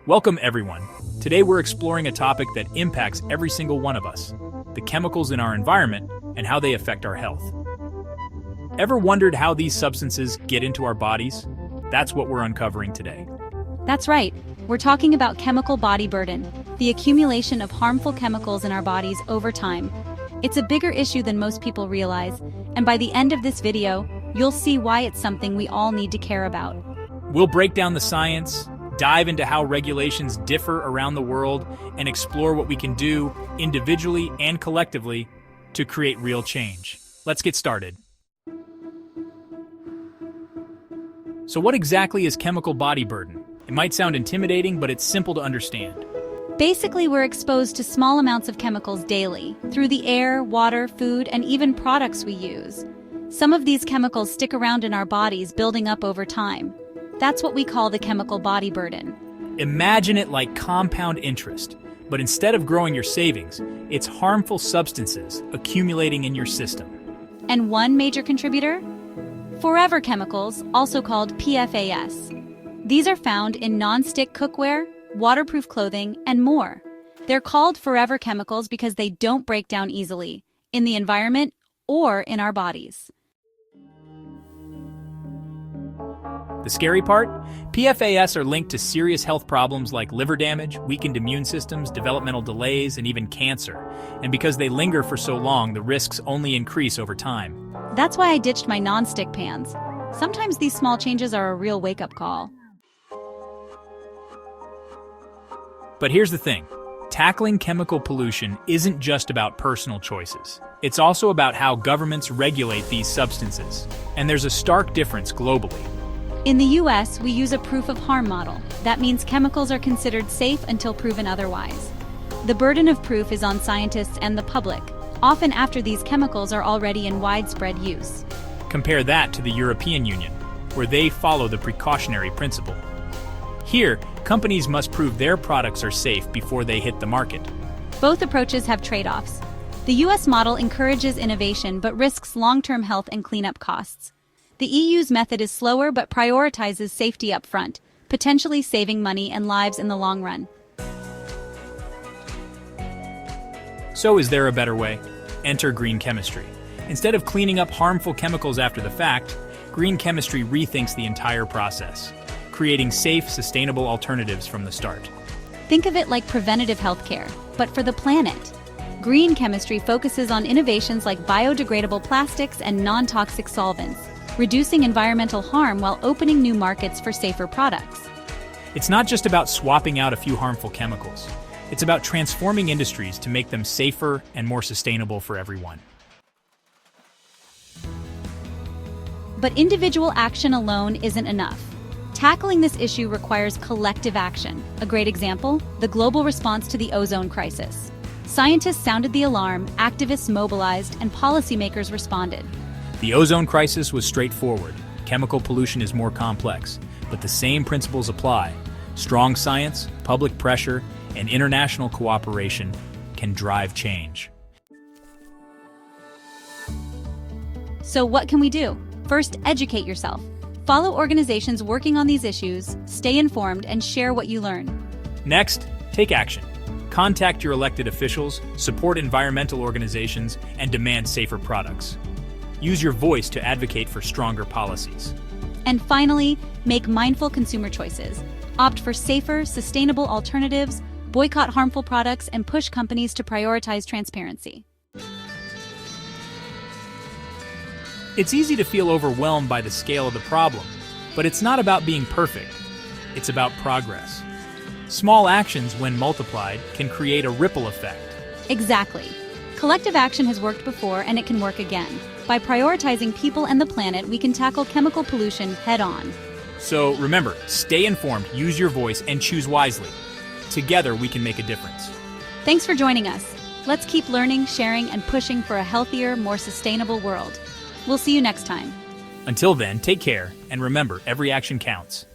Welcome everyone. Today we're exploring a topic that impacts every single one of us, the chemicals in our environment and how they affect our health. Ever wondered how these substances get into our bodies? That's what we're uncovering today. That's right. We're talking about chemical body burden, the accumulation of harmful chemicals in our bodies over time. It's a bigger issue than most people realize, and by the end of this video, you'll see why it's something we all need to care about. We'll break down the science, dive into how regulations differ around the world, and explore what we can do individually and collectively to create real change. Let's get started. So what exactly is chemical body burden? It might sound intimidating, but it's simple to understand. Basically, we're exposed to small amounts of chemicals daily, through the air, water, food, and even products we use. Some of these chemicals stick around in our bodies, building up over time. That's what we call the chemical body burden. Imagine it like compound interest, but instead of growing your savings, it's harmful substances accumulating in your system. And one major contributor? Forever chemicals, also called PFAS. These are found in non-stick cookware, waterproof clothing, and more. They're called forever chemicals because they don't break down easily, in the environment or in our bodies. The scary part? PFAS are linked to serious health problems like liver damage, weakened immune systems, developmental delays, and even cancer. And because they linger for so long, the risks only increase over time. That's why I ditched my non-stick pans. Sometimes these small changes are a real wake-up call. But here's the thing. Tackling chemical pollution isn't just about personal choices. It's also about how governments regulate these substances. And there's a stark difference globally. In the US, we use a proof of harm model. That means chemicals are considered safe until proven otherwise. The burden of proof is on scientists and the public, often after these chemicals are already in widespread use. Compare that to the European Union, where they follow the precautionary principle. Here, companies must prove their products are safe before they hit the market. Both approaches have trade-offs. The US model encourages innovation but risks long-term health and cleanup costs. The EU's method is slower but prioritizes safety up front, potentially saving money and lives in the long run. So is there a better way? Enter green chemistry. Instead of cleaning up harmful chemicals after the fact, green chemistry rethinks the entire process, creating safe, sustainable alternatives from the start. Think of it like preventative healthcare, but for the planet. Green chemistry focuses on innovations like biodegradable plastics and non-toxic solvents, reducing environmental harm while opening new markets for safer products. It's not just about swapping out a few harmful chemicals. It's about transforming industries to make them safer and more sustainable for everyone. But individual action alone isn't enough. Tackling this issue requires collective action. A great example, the global response to the ozone crisis. Scientists sounded the alarm, activists mobilized, and policymakers responded. The ozone crisis was straightforward. Chemical pollution is more complex, but the same principles apply. Strong science, public pressure, and international cooperation can drive change. So what can we do? First, educate yourself. Follow organizations working on these issues, stay informed, and share what you learn. Next, take action. Contact your elected officials, support environmental organizations, and demand safer products. Use your voice to advocate for stronger policies. And finally, make mindful consumer choices. Opt for safer, sustainable alternatives, boycott harmful products, and push companies to prioritize transparency. It's easy to feel overwhelmed by the scale of the problem, but it's not about being perfect. It's about progress. Small actions, when multiplied, can create a ripple effect. Exactly. Collective action has worked before, and it can work again. By prioritizing people and the planet, we can tackle chemical pollution head-on. So remember, stay informed, use your voice, and choose wisely. Together, we can make a difference. Thanks for joining us. Let's keep learning, sharing, and pushing for a healthier, more sustainable world. We'll see you next time. Until then, take care, and remember, every action counts.